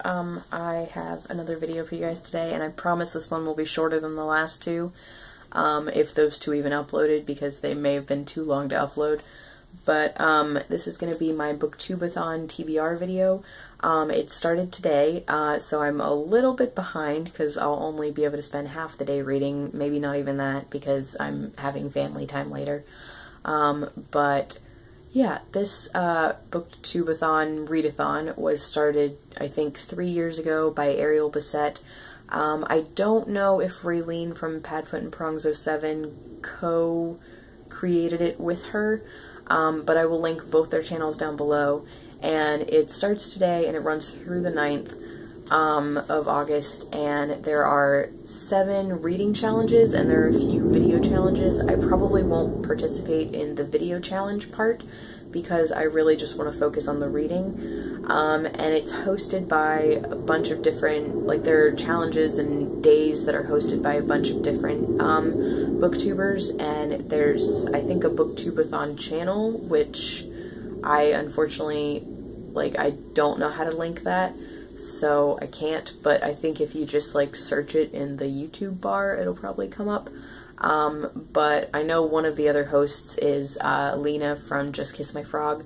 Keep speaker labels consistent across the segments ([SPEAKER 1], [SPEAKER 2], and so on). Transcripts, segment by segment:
[SPEAKER 1] I have another video for you guys today, and I promise this one will be shorter than the last two, if those two even uploaded, because they may have been too long to upload. But this is going to be my BooktubeathonTBR video. It started today, so I'm a little bit behind because I'll only be able to spend half the day reading, maybe not even that, because I'm having family time later. But yeah, this Booktubeathon readathon was started, I think, 3 years ago by Ariel Bissett. I don't know if Raylene from Padfoot and Prongs 07 co-created it with her, but I will link both their channels down below. And it starts today and it runs through the 9th of August, and there are 7 reading challenges and there are a few video challenges. I probably won't participate in the video challenge part because I really just want to focus on the reading. And it's hosted by a bunch of different, like, there are challenges and days that are hosted by a bunch of different booktubers, and there's, I think, a Booktubeathon channel, which I unfortunately, like, I don't know how to link that, so I can't, but I think if you just, like, search it in the YouTube bar, it'll probably come up. But I know one of the other hosts is Lena from Just Kiss My Frog,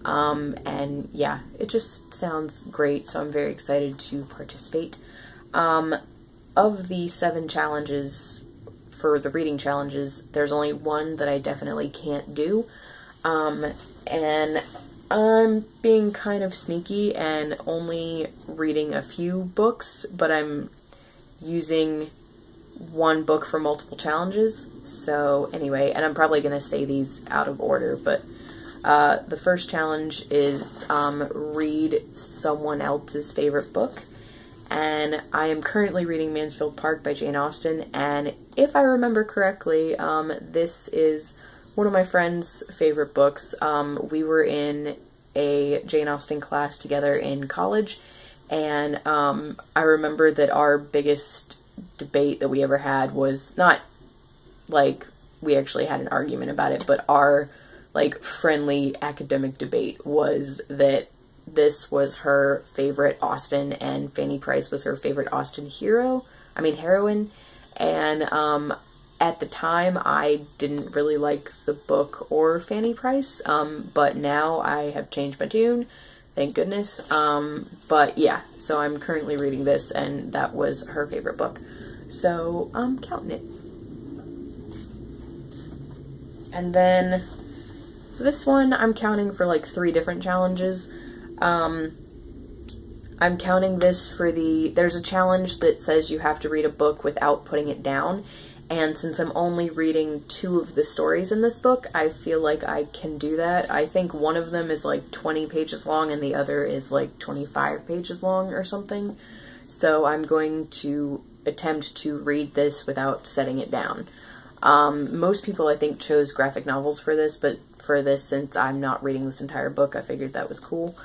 [SPEAKER 1] and yeah, it just sounds great, so I'm very excited to participate. Of the 7 challenges for the reading challenges, there's only one that I definitely can't do, and I'm being kind of sneaky and only reading a few books, but I'm using one book for multiple challenges. So anyway, and I'm probably going to say these out of order, but the first challenge is read someone else's favorite book, and I am currently reading Mansfield Park by Jane Austen, and if I remember correctly, this is one of my friend's favorite books. We were in a Jane Austen class together in college, and I remember that our biggest debate that we ever had was not, like, we actually had an argument about it, but our, like, friendly academic debate was that this was her favorite Austen and Fanny Price was her favorite Austen heroine, and at the time, I didn't really like the book or Fanny Price, but now I have changed my tune, thank goodness. But yeah, so I'm currently reading this, and that was her favorite book. So I'm counting it. And then this one, I'm counting for like 3 different challenges. I'm counting this for there's a challenge that says you have to read a book without putting it down. And since I'm only reading 2 of the stories in this book, I feel like I can do that. I think one of them is like 20 pages long and the other is like 25 pages long or something. So I'm going to attempt to read this without setting it down. Most people, I think, chose graphic novels for this, but for this, since I'm not reading this entire book, I figured that was cool.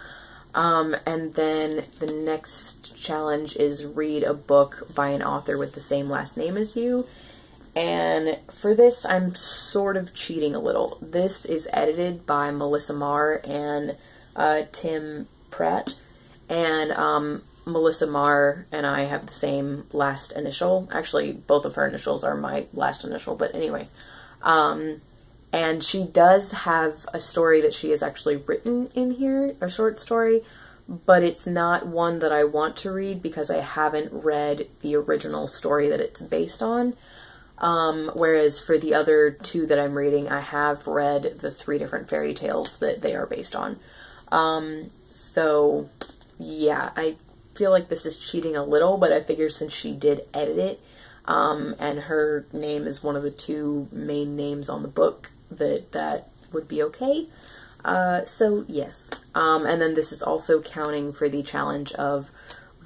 [SPEAKER 1] And then the next challenge is read a book by an author with the same last name as you. And for this, I'm sort of cheating a little. This is edited by Melissa Marr and Tim Pratt, and Melissa Marr and I have the same last initial. Actually, both of her initials are my last initial, but anyway. And she does have a story that she has actually written in here, a short story, but it's not one that I want to read because I haven't read the original story that it's based on. Whereas for the other 2 that I'm reading, I have read the 3 different fairy tales that they are based on. So yeah, I feel like this is cheating a little, but I figure since she did edit it, and her name is one of the 2 main names on the book, that would be okay. So yes. And then this is also counting for the challenge of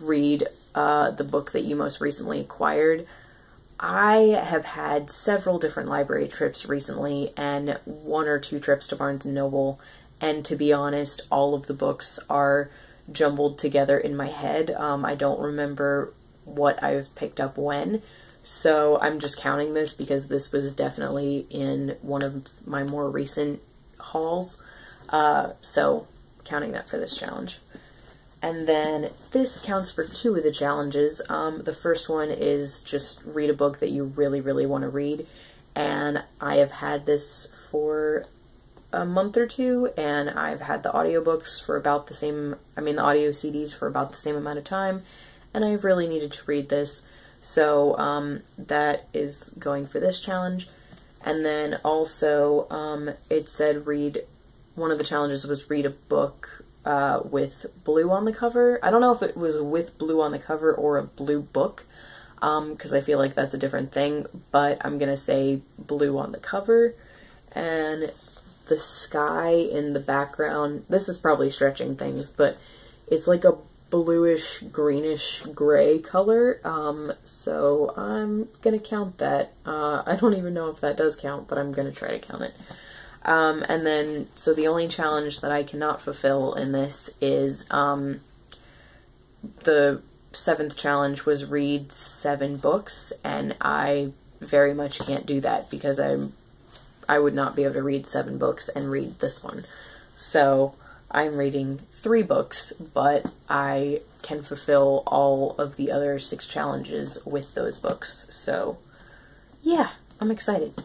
[SPEAKER 1] read the book that you most recently acquired. I have had several different library trips recently and 1 or 2 trips to Barnes & Noble, and to be honest, all of the books are jumbled together in my head. I don't remember what I've picked up when, so I'm just counting this because this was definitely in one of my more recent hauls, so counting that for this challenge. And then this counts for 2 of the challenges. The first one is just read a book that you really, really want to read. And I have had this for a month or 2, and I've had the audiobooks for about the same, the audio CDs for about the same amount of time, and I've really needed to read this. So that is going for this challenge. And then also it said one of the challenges was read a book with blue on the cover. I don't know if it was with blue on the cover or a blue book, because I feel like that's a different thing, but I'm gonna say blue on the cover. And the sky in the background, this is probably stretching things, but it's like a bluish, greenish, gray color, so I'm gonna count that. I don't even know if that does count, but I'm gonna try to count it. And then, so the only challenge that I cannot fulfill in this is, the 7th challenge was read 7 books, and I very much can't do that because I would not be able to read 7 books and read this one. So I'm reading 3 books, but I can fulfill all of the other 6 challenges with those books. So yeah, I'm excited.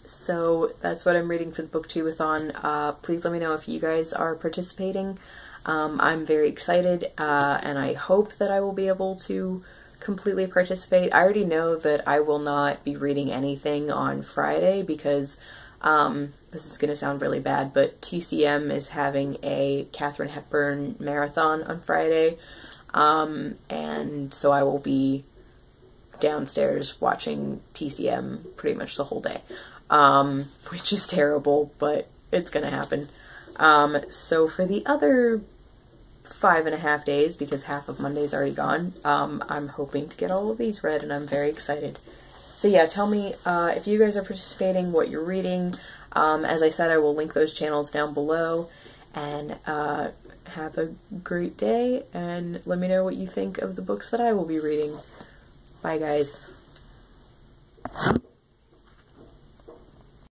[SPEAKER 1] So that's what I'm reading for the BooktubeathonTBR. Please let me know if you guys are participating. I'm very excited, and I hope that I will be able to completely participate. I already know that I will not be reading anything on Friday because, this is going to sound really bad, but TCM is having a Katharine Hepburn marathon on Friday, and so I will be downstairs watching TCM pretty much the whole day, which is terrible, but it's going to happen. So for the other 5.5 days, because half of Monday's already gone, I'm hoping to get all of these read, and I'm very excited. So yeah, tell me if you guys are participating, what you're reading. As I said, I will link those channels down below, and have a great day, and let me know what you think of the books that I will be reading. Bye, guys.